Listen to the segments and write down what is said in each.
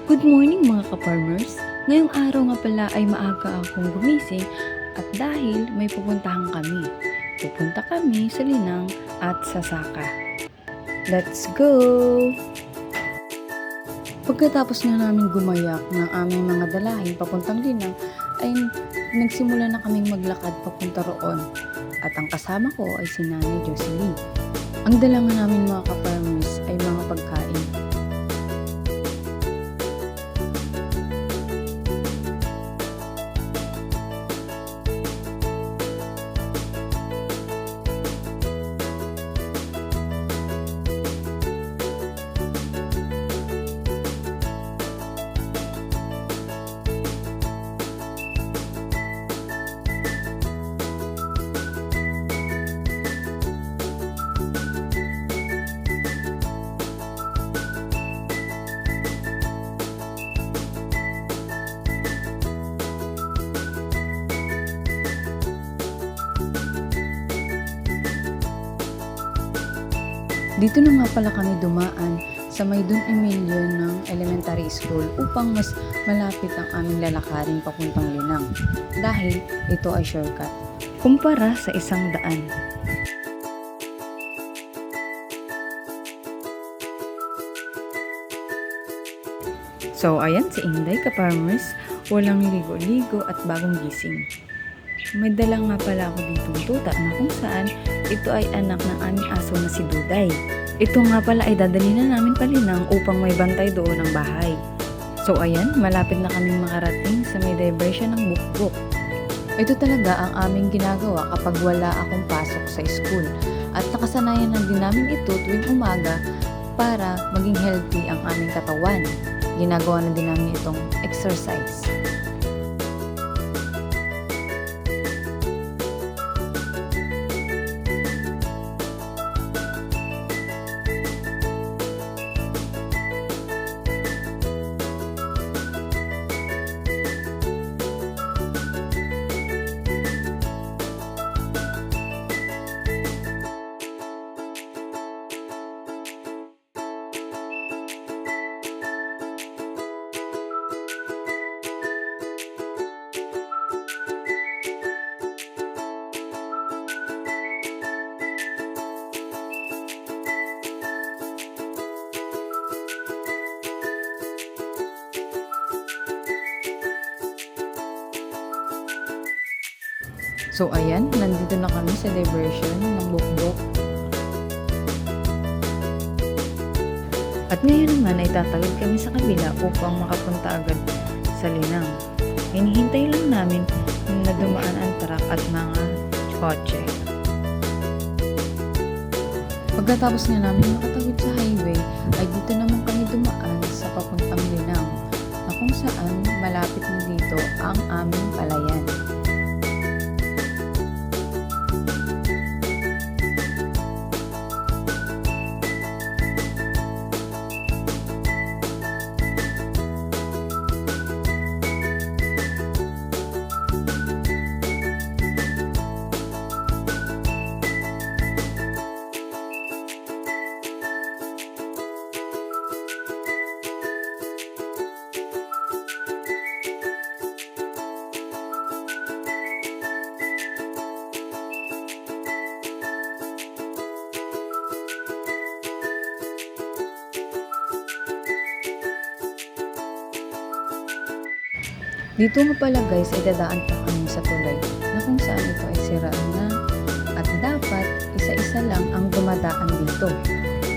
Good morning mga ka-farmers! Ngayong araw nga pala ay maaga akong gumising at dahil may pupuntahan kami. Pupunta kami sa Linang at sa Saka. Let's go! Pagkatapos na namin gumayak ng aming mga dalahin papuntang Linang ay nagsimula na kaming maglakad papunta roon. At ang kasama ko ay si Nanay Jocelyn. Ang dala nga namin mga ka-farmers ay mga pagkain. Dito na nga pala kami dumaan sa may Don Emilio ng elementary school upang mas malapit ang aming lalakarin papuntang Linang dahil ito ay shortcut kumpara sa isang daan. So ayan si Inday ka-farmers, walang ligo-ligo at bagong gising. May dala nga pala ako ditong tuta na kung saan ito ay anak ng aming aso na si Duday. Ito nga pala ay dadali na namin palinang upang may bantay doon ng bahay. So ayan, malapit na kaming makarating sa may diversion ng bukbuk. Ito talaga ang aming ginagawa kapag wala akong pasok sa school. At nakasanayan na din namin ito tuwing umaga para maging healthy ang aming katawan. Ginagawa na din namin itong exercise. So ayan, nandito na kami sa diversion ng bukbok. At ngayon naman ay tatawid kami sa kabila upang makapunta agad sa Linang. Hinihintay lang namin na dumaan ang truck at mga kotse. Pagkatapos nga namin makatawid sa highway, ay dito naman kami dumaan sa papuntang Linang na kung saan malapit na dito ang aming palayan. Dito nga pala guys ay dadaan pa kami sa tulay na kung saan ito ay siraan na at dapat isa-isa lang ang dumadaan dito.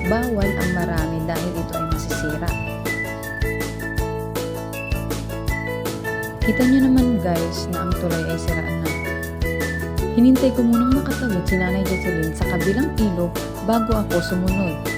Bawal ang marami dahil ito ay masisira. Kita nyo naman guys na ang tulay ay siraan na. Hinintay ko munang makatawid si Nanay Jocelyn sa kabilang ilog bago ako sumunod.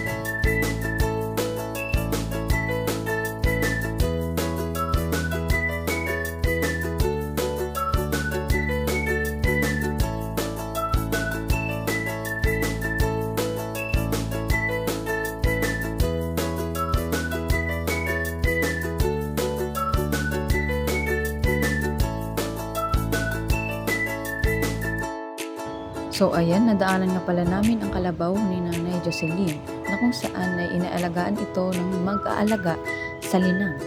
So ayan, nadaanan nga pala namin ang kalabaw ni Nanay Jocelyn na kung saan ay inaalagaan ito ng mag-aalaga sa Linang.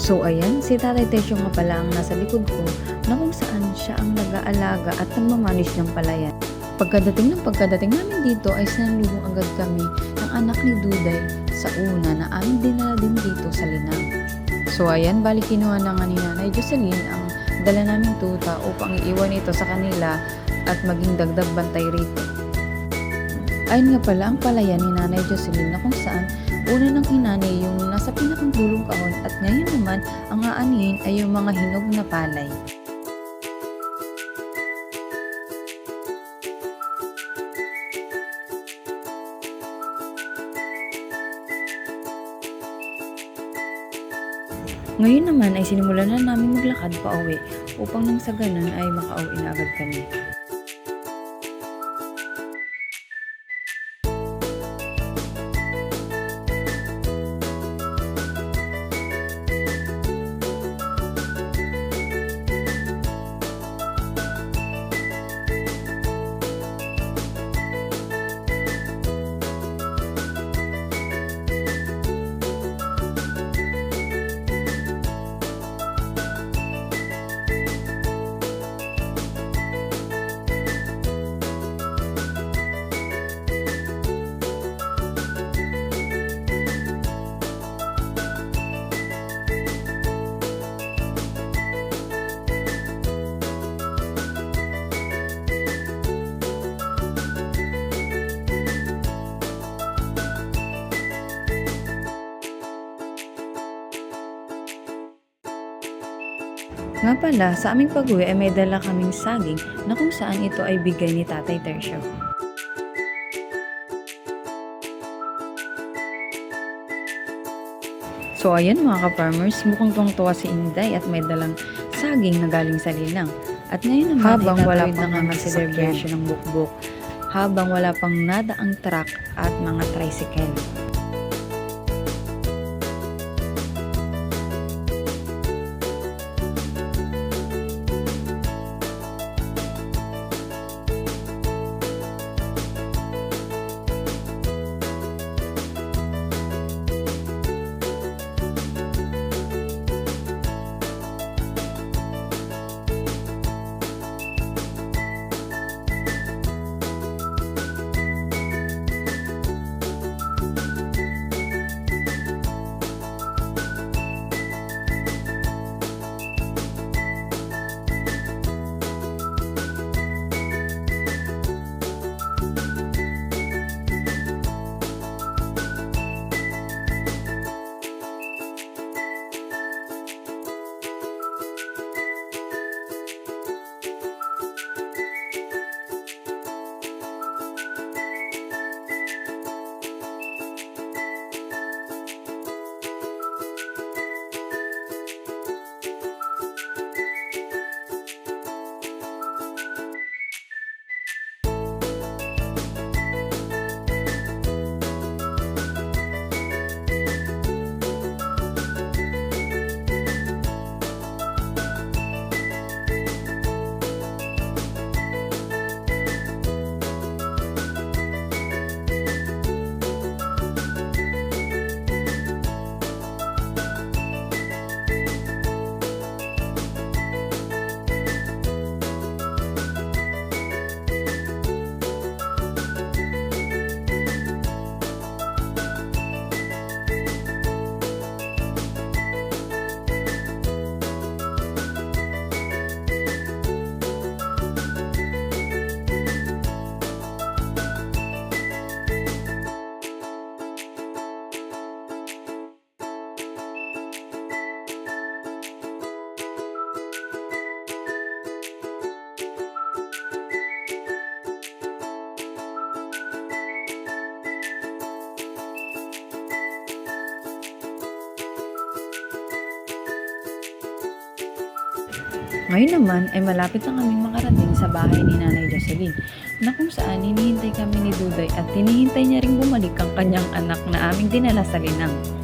So ayan, si Tatay Tesyo nga pala ang nasa likod ko na kung saan siya ang nag-aalaga at nagmamanis ng palayan. Pagkadating namin dito ay sinalubong agad kami ng anak ni Duday sa una na aming dinala din dito sa Linang. So ayan, bali kinuha na nga ni Nanay Jocelyn ang dala naming tuta upang iiwan ito sa kanila at maging dagdag bantay rito. Ayun nga pala ang palayan ni Nanay Jocelyn na kung saan una ng inani yung nasa pinakang dulong kahon at ngayon naman ang aanihin ay yung mga hinog na palay. Ngayon naman ay sinimulan na namin maglakad pa uwi upang nang sa ganun ay makauwi na agad kami. Nga pala, sa aming pag-uwi ay may dala kaming saging na kung saan ito ay bigay ni Tatay Tercio. So ayan mga ka-farmers, mukhang tuwang-tuwa si Inday at may dalang saging na galing sa Linang. At ngayon naman habang wala pang mga celebration ng bukbok, habang wala pang nada ang truck at mga tricycle. Ngayon naman ay malapit na kaming makarating sa bahay ni Nanay Jocelyn na kung saan hinihintay kami ni Duday at hinihintay niya ring bumalik ang kanyang anak na aming dinala sa Linang.